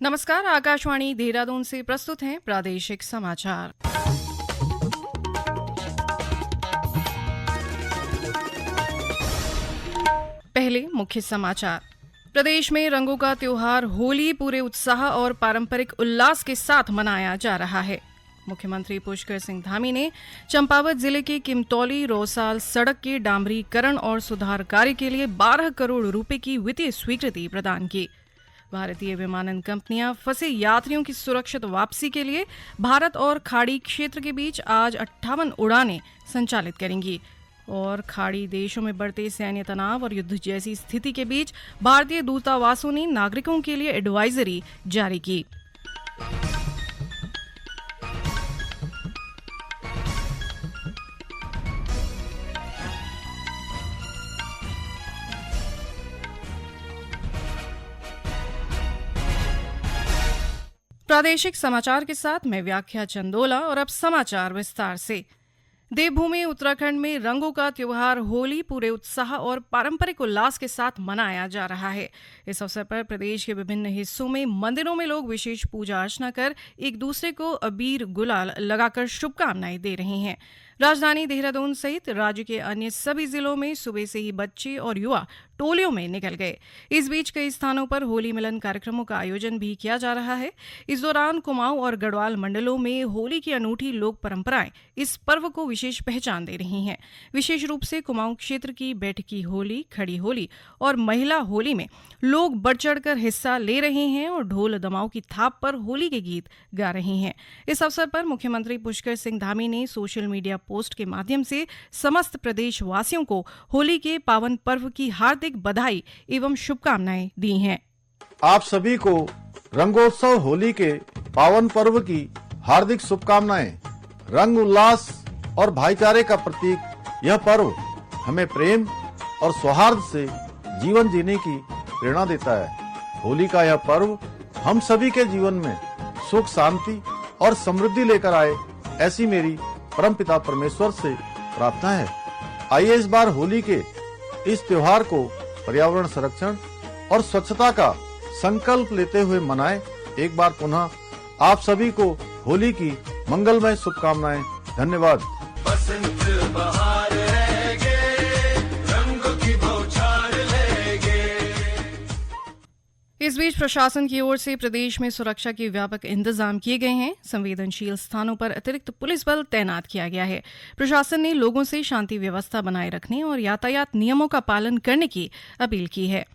नमस्कार, आकाशवाणी देहरादून से प्रस्तुत हैं प्रादेशिक समाचार। पहले मुख्य समाचार। प्रदेश में रंगों का त्योहार होली पूरे उत्साह और पारंपरिक उल्लास के साथ मनाया जा रहा है। मुख्यमंत्री पुष्कर सिंह धामी ने चंपावत जिले के किमतौली रोसाल सड़क के डामरीकरण और सुधार कार्य के लिए 12 करोड़ रुपए की वित्तीय स्वीकृति प्रदान की। भारतीय विमानन कंपनियां फंसे यात्रियों की सुरक्षित वापसी के लिए भारत और खाड़ी क्षेत्र के बीच आज 58 उड़ानें संचालित करेंगी। और खाड़ी देशों में बढ़ते सैन्य तनाव और युद्ध जैसी स्थिति के बीच भारतीय दूतावासों ने नागरिकों के लिए एडवाइजरी जारी की। प्रादेशिक समाचार के साथ मैं व्याख्या चंदोला और अब समाचार विस्तार से। देवभूमि उत्तराखंड में रंगों का त्योहार होली पूरे उत्साह और पारंपरिक उल्लास के साथ मनाया जा रहा है। इस अवसर पर प्रदेश के विभिन्न हिस्सों में मंदिरों में लोग विशेष पूजा अर्चना कर एक दूसरे को अबीर गुलाल लगाकर शुभकामनाएं दे रहे हैं। राजधानी देहरादून सहित राज्य के अन्य सभी जिलों में सुबह से ही बच्चे और युवा टोलियों में निकल गए। इस बीच कई स्थानों पर होली मिलन कार्यक्रमों का आयोजन भी किया जा रहा है। इस दौरान कुमाऊं और गढ़वाल मंडलों में होली की अनूठी लोक परंपराएं इस पर्व को विशेष पहचान दे रही हैं। विशेष रूप से कुमाऊं क्षेत्र की बैठकी होली, खड़ी होली और महिला होली में लोग बढ़ चढ़कर हिस्सा ले रहे हैं और ढोल दमाऊ की थाप पर होली के गीत गा रहे हैं। इस अवसर पर मुख्यमंत्री पुष्कर सिंह धामी ने सोशल मीडिया पोस्ट के माध्यम से समस्त प्रदेशवासियों को होली के पावन पर्व की हार्दिक बधाई एवं शुभकामनाएं दी हैं। आप सभी को रंगोत्सव होली के पावन पर्व की हार्दिक शुभकामनाएं। रंग उल्लास और भाईचारे का प्रतीक यह पर्व हमें प्रेम और सौहार्द से जीवन जीने की प्रेरणा देता है। होली का यह पर्व हम सभी के जीवन में सुख, शांति और समृद्धि लेकर आए, ऐसी मेरी परमपिता परमेश्वर से प्रार्थना है। आइए इस बार होली के इस त्योहार को पर्यावरण संरक्षण और स्वच्छता का संकल्प लेते हुए मनाएं। एक बार पुनः आप सभी को होली की मंगलमय शुभकामनाएं। धन्यवाद। बसंत बहार रहेगे, रंगों की बौछार रहेगे। इस बीच प्रशासन की ओर से प्रदेश में सुरक्षा के व्यापक इंतजाम किए गए हैं। संवेदनशील स्थानों पर अतिरिक्त पुलिस बल तैनात किया गया है। प्रशासन ने लोगों से शांति व्यवस्था बनाए रखने और यातायात नियमों का पालन करने की अपील की है।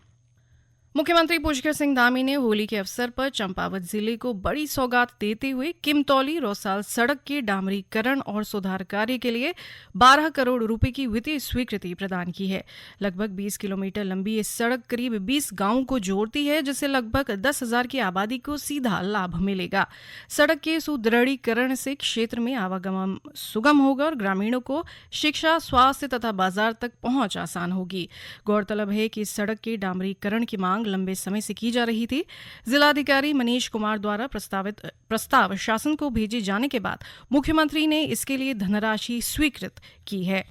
मुख्यमंत्री पुष्कर सिंह धामी ने होली के अवसर पर चंपावत जिले को बड़ी सौगात देते हुए किमतौली रोसाल सड़क के डामरीकरण और सुधार कार्य के लिए 12 करोड़ रुपए की वित्तीय स्वीकृति प्रदान की है। लगभग 20 किलोमीटर लंबी ये सड़क करीब 20 गांवों को जोड़ती है, जिससे लगभग 10,000 की आबादी को सीधा लाभ मिलेगा। सड़क के सुदृढ़ीकरण से क्षेत्र में आवागमन सुगम होगा और ग्रामीणों को शिक्षा, स्वास्थ्य तथा बाजार तक पहुंच आसान होगी। गौरतलब है कि सड़क के डामरीकरण की मांग लंबे समय से की जा रही थी। जिलाधिकारी मनीष कुमार द्वारा प्रस्ताव शासन को भेजे जाने के बाद मुख्यमंत्री ने इसके लिए धनराशि स्वीकृत की है।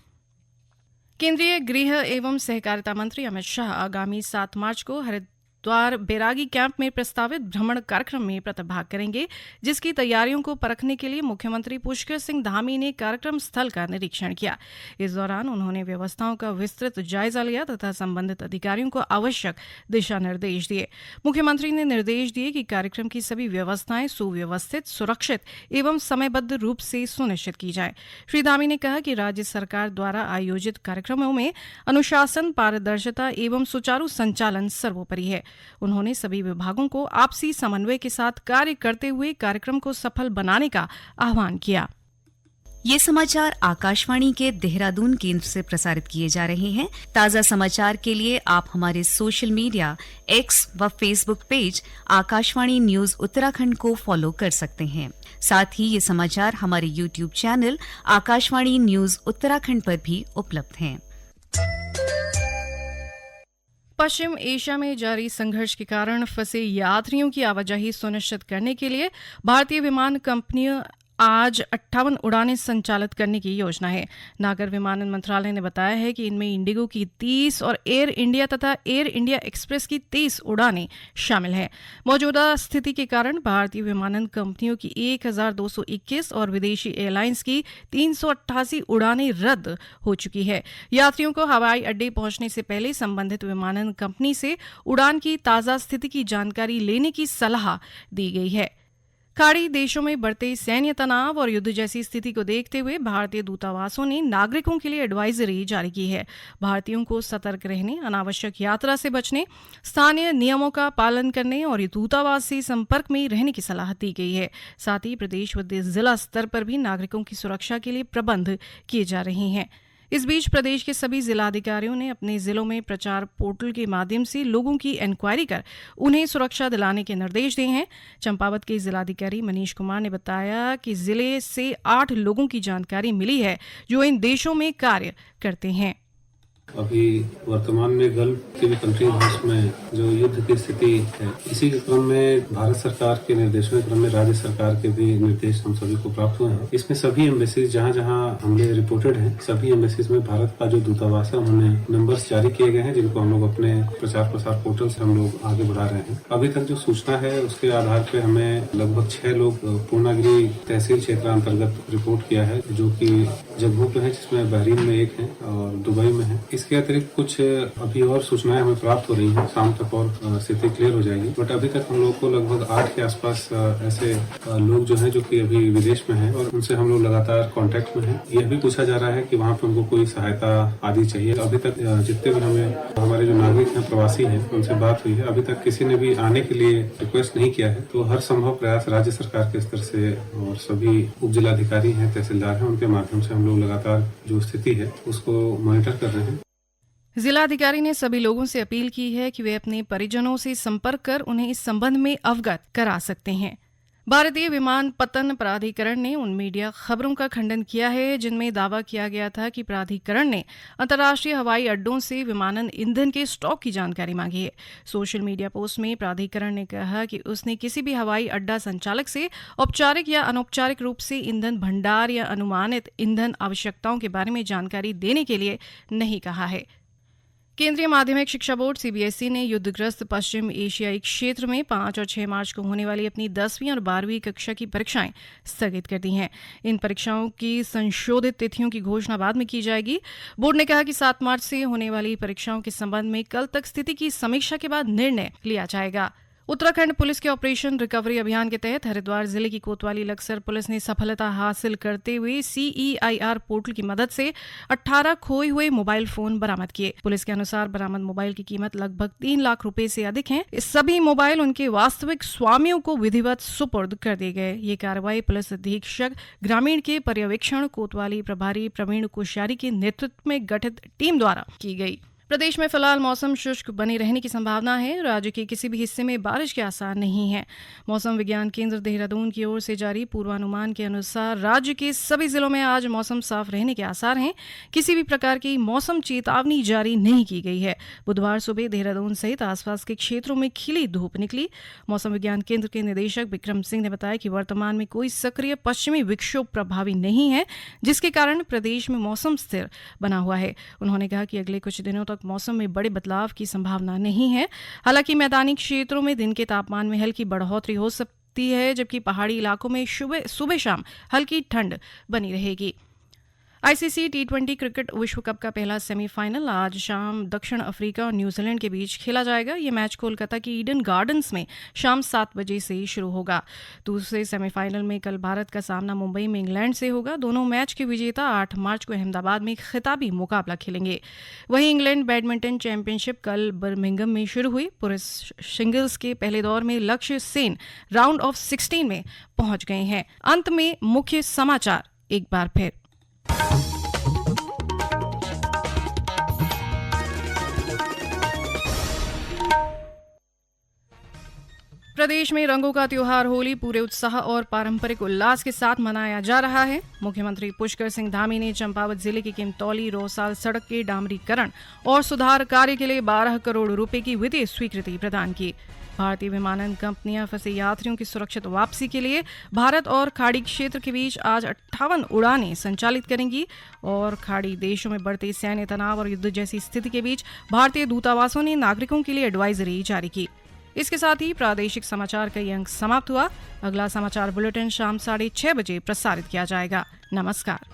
केंद्रीय गृह एवं सहकारिता मंत्री अमित शाह आगामी 7 मार्च को हरिद्वार बैरागी कैंप में प्रस्तावित भ्रमण कार्यक्रम में प्रतिभाग करेंगे, जिसकी तैयारियों को परखने के लिए मुख्यमंत्री पुष्कर सिंह धामी ने कार्यक्रम स्थल का निरीक्षण किया। इस दौरान उन्होंने व्यवस्थाओं का विस्तृत जायजा लिया तथा संबंधित अधिकारियों को आवश्यक दिशा निर्देश दिए। मुख्यमंत्री ने निर्देश दिए कि कार्यक्रम की सभी व्यवस्थाएं सुव्यवस्थित, सुरक्षित एवं समयबद्ध रूप से सुनिश्चित की जाए। श्री धामी ने कहा कि राज्य सरकार द्वारा आयोजित कार्यक्रमों में अनुशासन, पारदर्शिता एवं सुचारू संचालन सर्वोपरि है। उन्होंने सभी विभागों को आपसी समन्वय के साथ कार्य करते हुए कार्यक्रम को सफल बनाने का आह्वान किया। ये समाचार आकाशवाणी के देहरादून केंद्र से प्रसारित किए जा रहे हैं। ताज़ा समाचार के लिए आप हमारे सोशल मीडिया एक्स व Facebook page Akashvani news Uttarakhand को फॉलो कर सकते हैं। साथ ही ये समाचार हमारे YouTube channel Akashvani news Uttarakhand पर भी उपलब्ध हैं। पश्चिम एशिया में जारी संघर्ष के कारण फंसे यात्रियों की आवाजाही सुनिश्चित करने के लिए भारतीय विमान कंपनियां आज 58 उड़ानें संचालित करने की योजना है। नागर विमानन मंत्रालय ने बताया है कि इनमें इंडिगो की 30 और एयर इंडिया तथा एयर इंडिया एक्सप्रेस की 30 उड़ानें शामिल हैं। मौजूदा स्थिति के कारण भारतीय विमानन कंपनियों की 1221 और विदेशी एयरलाइंस की 388 उड़ानें रद्द हो चुकी है। यात्रियों को हवाई अड्डे पहुंचने से पहले संबंधित विमानन कंपनी से उड़ान की ताज़ा स्थिति की जानकारी लेने की सलाह दी गई है। खाड़ी देशों में बढ़ते सैन्य तनाव और युद्ध जैसी स्थिति को देखते हुए भारतीय दूतावासों ने नागरिकों के लिए एडवाइजरी जारी की है। भारतीयों को सतर्क रहने, अनावश्यक यात्रा से बचने, स्थानीय नियमों का पालन करने और दूतावास से संपर्क में रहने की सलाह दी गई है। साथ ही प्रदेश व जिला स्तर पर भी नागरिकों की सुरक्षा के लिए प्रबंध किए जा रहे हैं। इस बीच प्रदेश के सभी जिलाधिकारियों ने अपने जिलों में प्रचार पोर्टल के माध्यम से लोगों की इंक्वायरी कर उन्हें सुरक्षा दिलाने के निर्देश दिए हैं। चंपावत के जिलाधिकारी मनीष कुमार ने बताया कि जिले से 8 लोगों की जानकारी मिली है जो इन देशों में कार्य करते हैं। अभी वर्तमान में गल्फ की भी कंट्रीज में जो युद्ध की स्थिति है, इसी के क्रम में भारत सरकार के निर्देशों के क्रम में राज्य सरकार के भी निर्देश हम सभी को प्राप्त हुए हैं। इसमें सभी एम्बेसीज जहां जहां हमले रिपोर्टेड हैं, सभी एम्बेसीज में भारत का जो दूतावास है उन्होंने नंबर्स जारी किए गए हैं, जिनको हम लोग अपने प्रचार प्रसार पोर्टल से हम लोग आगे बढ़ा रहे हैं। अभी तक जो सूचना है उसके आधार पर हमें लगभग 6 लोग पूर्णागिरी तहसील क्षेत्र अंतर्गत रिपोर्ट किया है, जो की जम्मू पे है, जिसमें बहरीन में एक है और दुबई में है। इसके अतिरिक्त कुछ अभी और सूचनाएं हमें प्राप्त हो रही हैं, शाम तक और स्थिति क्लियर हो जाएगी। बट अभी तक हम लोग को लगभग 8 के आसपास ऐसे लोग जो हैं जो कि अभी विदेश में हैं और उनसे हम लोग लगातार कांटेक्ट में हैं। यह भी पूछा जा रहा है कि वहाँ पर उनको कोई सहायता आदि चाहिए। अभी तक जितने भी हमारे जो नागरिक हैं, प्रवासी हैं, उनसे बात हुई है, अभी तक किसी ने भी आने के लिए रिक्वेस्ट नहीं किया है। तो हर संभव प्रयास राज्य सरकार के स्तर से और सभी उप जिलाधिकारी हैं, तहसीलदार हैं, उनके माध्यम से हम लोग लगातार जो स्थिति है उसको मॉनिटर कर रहे हैं। जिलाधिकारी ने सभी लोगों से अपील की है कि वे अपने परिजनों से संपर्क कर उन्हें इस संबंध में अवगत करा सकते हैं। भारतीय विमानपत्तन प्राधिकरण ने उन मीडिया खबरों का खंडन किया है जिनमें दावा किया गया था कि प्राधिकरण ने अंतर्राष्ट्रीय हवाई अड्डों से विमानन ईंधन के स्टॉक की जानकारी मांगी है। सोशल मीडिया पोस्ट में प्राधिकरण ने कहा कि उसने किसी भी हवाई अड्डा संचालक से औपचारिक या अनौपचारिक रूप से ईंधन भंडार या अनुमानित ईंधन आवश्यकताओं के बारे में जानकारी देने के लिए नहीं कहा है। केंद्रीय माध्यमिक शिक्षा बोर्ड सीबीएसई ने युद्धग्रस्त पश्चिम एशियाई क्षेत्र में 5 और 6 मार्च को होने वाली अपनी 10वीं और 12वीं कक्षा की परीक्षाएं स्थगित कर दी हैं। इन परीक्षाओं की संशोधित तिथियों की घोषणा बाद में की जाएगी। बोर्ड ने कहा कि 7 मार्च से होने वाली परीक्षाओं के संबंध में कल तक स्थिति की समीक्षा के बाद निर्णय लिया जाएगा। उत्तराखंड पुलिस के ऑपरेशन रिकवरी अभियान के तहत हरिद्वार जिले की कोतवाली लक्सर पुलिस ने सफलता हासिल करते हुए CEIR पोर्टल की मदद से 18 खोए हुए मोबाइल फोन बरामद किए। पुलिस के अनुसार बरामद मोबाइल की कीमत लगभग 3 लाख रुपए से अधिक है। इस सभी मोबाइल उनके वास्तविक स्वामियों को विधिवत सुपुर्द कर दिए गए। ये कार्रवाई पुलिस अधीक्षक ग्रामीण के पर्यवेक्षण कोतवाली प्रभारी प्रवीण कोश्यारी के नेतृत्व में गठित टीम द्वारा की गई। प्रदेश में फिलहाल मौसम शुष्क बने रहने की संभावना है। राज्य के किसी भी हिस्से में बारिश के आसार नहीं है। मौसम विज्ञान केंद्र देहरादून की ओर से जारी पूर्वानुमान के अनुसार राज्य के सभी जिलों में आज मौसम साफ रहने के आसार हैं। किसी भी प्रकार की मौसम चेतावनी जारी नहीं की गई है। बुधवार सुबह देहरादून सहित आसपास के क्षेत्रों में खिली धूप निकली। मौसम विज्ञान केंद्र के निदेशक विक्रम सिंह ने बताया कि वर्तमान में कोई सक्रिय पश्चिमी विक्षोभ प्रभावी नहीं है, जिसके कारण प्रदेश में मौसम स्थिर बना हुआ है। उन्होंने कहा कि अगले कुछ दिनों तक मौसम में बड़े बदलाव की संभावना नहीं है। हालांकि मैदानी क्षेत्रों में दिन के तापमान में हल्की बढ़ोतरी हो सकती है, जबकि पहाड़ी इलाकों में सुबह शाम हल्की ठंड बनी रहेगी। आईसीसी T20 क्रिकेट विश्व कप का पहला सेमीफाइनल आज शाम दक्षिण अफ्रीका और न्यूजीलैंड के बीच खेला जाएगा। यह मैच कोलकाता की ईडन गार्डन्स में शाम 7 बजे से शुरू होगा। दूसरे सेमीफाइनल में कल भारत का सामना मुंबई में इंग्लैंड से होगा। दोनों मैच के विजेता 8 मार्च को अहमदाबाद में खिताबी मुकाबला खेलेंगे। वहीं इंग्लैंड बैडमिंटन चैंपियनशिप कल बर्मिंघम में शुरू हुई। पुरुष सिंगल्स के पहले दौर में लक्ष्य सेन राउंड ऑफ 16 में पहुंच गए हैं। अंत में मुख्य समाचार एक बार फिर। प्रदेश में रंगों का त्योहार होली पूरे उत्साह और पारंपरिक उल्लास के साथ मनाया जा रहा है। मुख्यमंत्री पुष्कर सिंह धामी ने चंपावत जिले की किमतौली रोसाल सड़क के डामरीकरण और सुधार कार्य के लिए 12 करोड़ रुपए की वित्तीय स्वीकृति प्रदान की। भारतीय विमानन कंपनियां फंसे यात्रियों की सुरक्षित वापसी के लिए भारत और खाड़ी क्षेत्र के बीच आज 58 उड़ानें संचालित करेंगी और खाड़ी देशों में बढ़ते सैन्य तनाव और युद्ध जैसी स्थिति के बीच भारतीय दूतावासों ने नागरिकों के लिए एडवाइजरी जारी की। इसके साथ ही प्रादेशिक समाचार का ये अंक समाप्त हुआ। अगला समाचार बुलेटिन शाम 6:30 बजे प्रसारित किया जाएगा। नमस्कार।